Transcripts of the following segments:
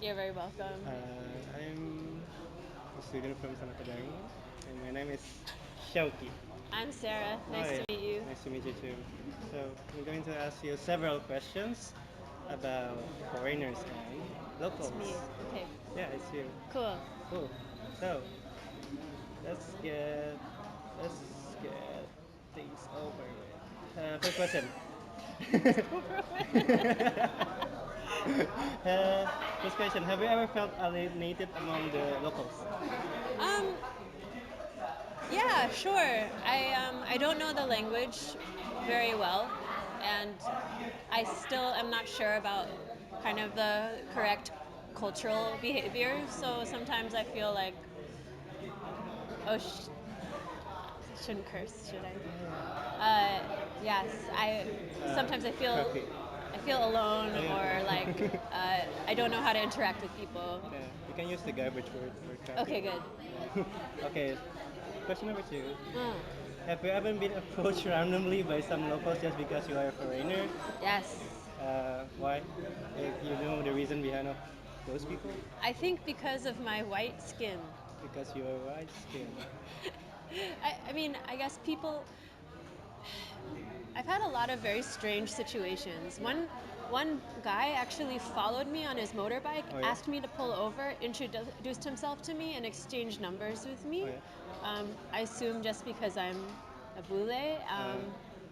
You're very welcome. I'm a student from Sanata Dharma, and my name is Syauqi. I'm Sarah. Nice Hi, to meet you. nice to meet you too. So, I'm going to ask you several questions about foreigners and It's me. locals. Okay. Yeah, it's you. Cool. Cool. So, let's get let's get things over with. First question. uh, First question. Have you ever felt alienated among the locals? Um, yeah, sure. I don't know the language very well, and I still am not sure about kind of the correct cultural behavior. So sometimes I feel like, oh, shouldn't curse, should I? Yes, I sometimes Coffee. I feel alone Oh, yeah. or like I don't know how to interact with people. Yeah, you can use the garbage word for coffee. Okay, good. Okay, question number two. Mm, Have you ever been approached randomly by some locals just because you are a foreigner? yes, Why? If you know the reason behind of those people? I think because of my white skin. Because you are white skin. I mean, I guess people. I've had a lot of very strange situations. One guy actually followed me on his motorbike, Oh, yeah? asked me to pull over, introduced himself to me, and exchanged numbers with Oh, me. yeah? I assume just because I'm a bule.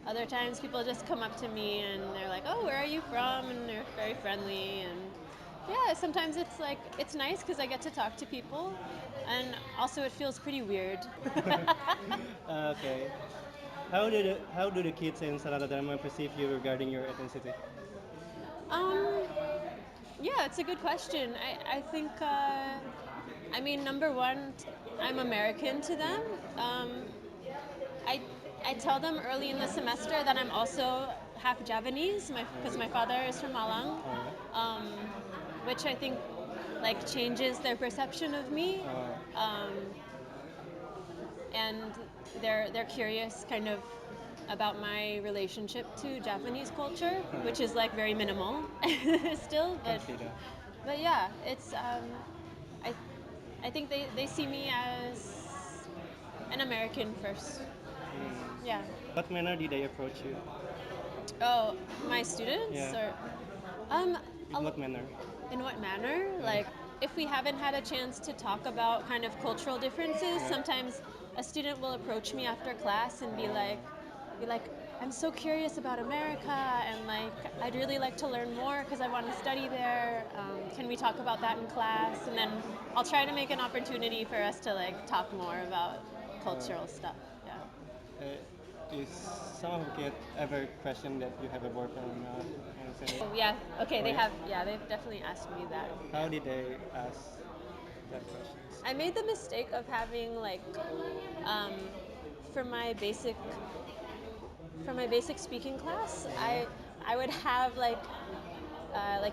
Other times people just come up to me and they're like, "Oh, where are you from?" And they're very friendly. And yeah, sometimes it's like it's nice because I get to talk to people, and also it feels pretty weird. Okay. How do the kids in Sanata Dharma perceive you regarding your ethnicity? um, Yeah, it's a good question. I think, I mean, number one, I'm American to them. I, I tell them early in the semester that I'm also half Javanese because my father is from Malang, um, which I think like changes their perception of me. Um, and they're curious kind of about my relationship to Japanese culture, which is like very minimal still, Can see that. but yeah, it's I I think they see me as an American first. Yeah. What manner did they approach you? Oh, my students Yeah. or um In what manner? in what manner? Yeah. Like, if we haven't had a chance to talk about kind of cultural differences, Yeah. sometimes a student will approach me after class and be like, I'm so curious about America, and like, I'd really like to learn more because I want to study there. Can we talk about that in class? And then I'll try to make an opportunity for us to like talk more about cultural stuff. Yeah. Is some of the kids ever question that you have a boyfriend or not? And say, Oh, yeah. Okay. oh, They yeah? have. Yeah. They've definitely asked me that. How did they ask that questions? I made the mistake of having like um, for my basic speaking class, I would have like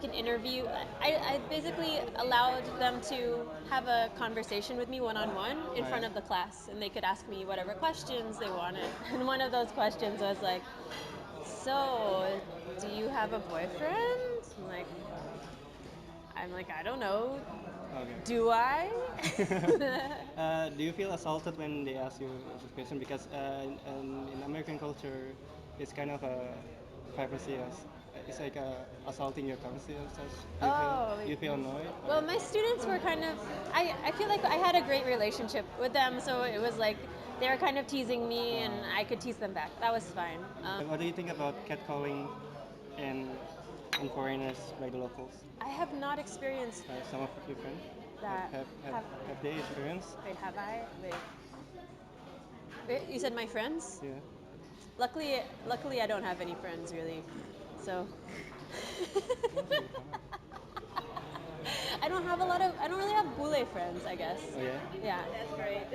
an interview. I basically allowed them to have a conversation with me one on one in Oh, front yeah? of the class, and they could ask me whatever questions they wanted. And one of those questions was like, "So, do you have a boyfriend?" I'm like, I don't know. Okay. Do I? Do you feel assaulted when they ask you this question? Because in American culture, it's kind of a privacy. It's like assaulting your privacy and such. Oh, Do you feel annoyed? well, my students were kind of. I feel like I had a great relationship with them, so it was like they were kind of teasing me, and I could tease them back. That was fine. What do you think about catcalling and and foreigners by the locals? I have not experienced Some of your friends that. have they experienced? Wait, have I? Wait, you said my friends? Yeah. Luckily, I don't have any friends really, so. I don't have a lot of. I don't really have bule friends, I guess. Oh, yeah. Yeah. That's great.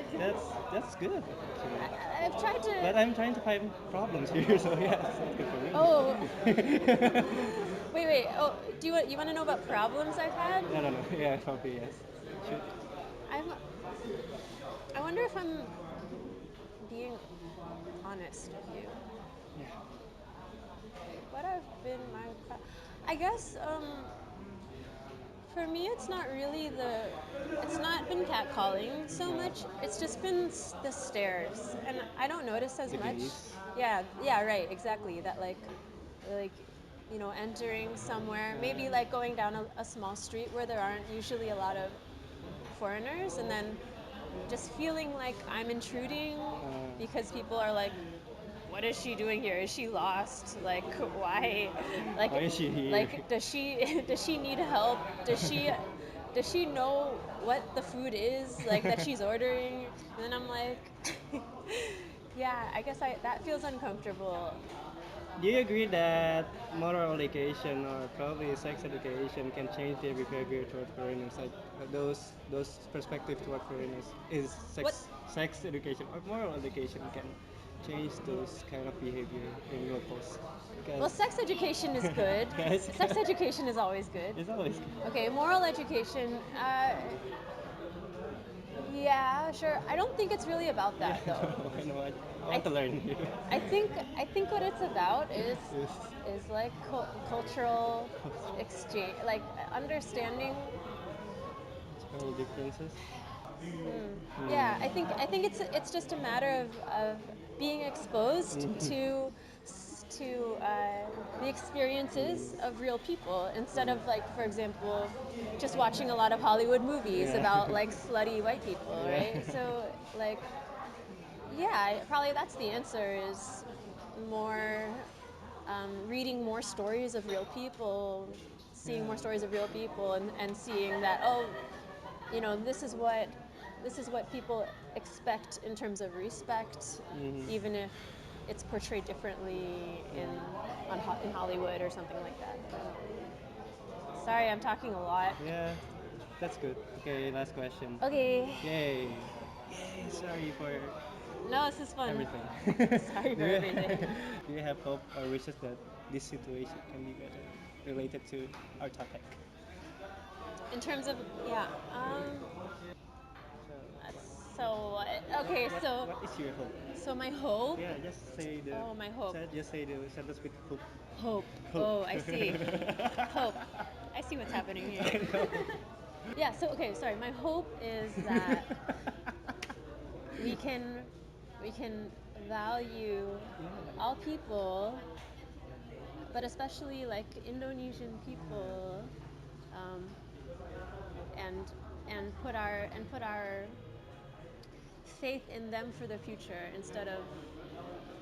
That's good. Actually. I've tried But to. I'm trying to find problems here, so yes, that's good for me. Oh, wait. Oh, you want to know about problems I've had? No, no, no. Yeah, probably yes. Should. I'm. I wonder if I'm being honest with you. Yeah. What have been my. I guess. For me, it's not really it's not been catcalling so much. It's just been the stares, and I don't notice as The much. gaze. Yeah, yeah, right, exactly. That like, entering somewhere, maybe like going down a small street where there aren't usually a lot of foreigners, and then just feeling like I'm intruding because people are like, what is she doing here? Is she lost? Like, why? Like, Why is she here? like, does she does she need help? Does she know what the food is like that she's ordering? And then I'm like, yeah, I guess that feels uncomfortable. Do you agree that moral education or probably sex education can change their behavior toward foreigners? Like those perspective toward foreigners is What? sex education or moral education can change those kind of behavior in locals. Well, Because sex education is good. yes, Sex education is always good. it's always good. Okay, moral education. Yeah, sure. I don't think it's really about Yeah, that though. I know. I I, want to learn here. I think I think what it's about Yes. is like cultural exchange, like understanding. Cultural differences. Yeah, I think it's just a matter of being exposed to the experiences of real people instead of, like, for example, just watching a lot of Hollywood movies Yeah. about like slutty white people, Yeah. right? So like, yeah, probably that's the answer, is more reading more stories of real people, seeing more stories of real people, and seeing that, oh, this is what people expect in terms of respect, even if it's portrayed differently in Hollywood or something like that. Sorry, I'm talking a lot. Yeah, that's good. Okay, last question. Okay. Yay. Yay, sorry for No, this is fun. everything. Sorry do, for you, everything. do you have hope or wishes that this situation can be better related to our topic? In terms of, yeah. So okay. What is your hope? So my hope. Yeah, just say the Oh, my hope. just say the sentence with hope. Hope. Hope. Oh, I see. Hope. I see what's happening here. I know. Yeah, so okay, sorry. My hope is that we can we can value all people, but especially like Indonesian people, um, and put our faith in them for the future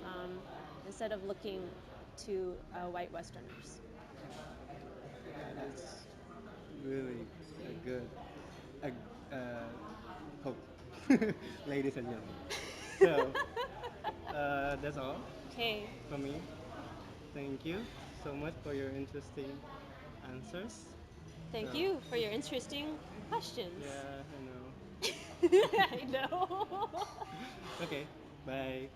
um, instead of looking to white Westerners. That's really a good a, hope, ladies and gentlemen. So that's all Okay, from me. Thank you so much for your interesting answers. thank So, you for your interesting questions. yeah, I know. I know. Okay, bye.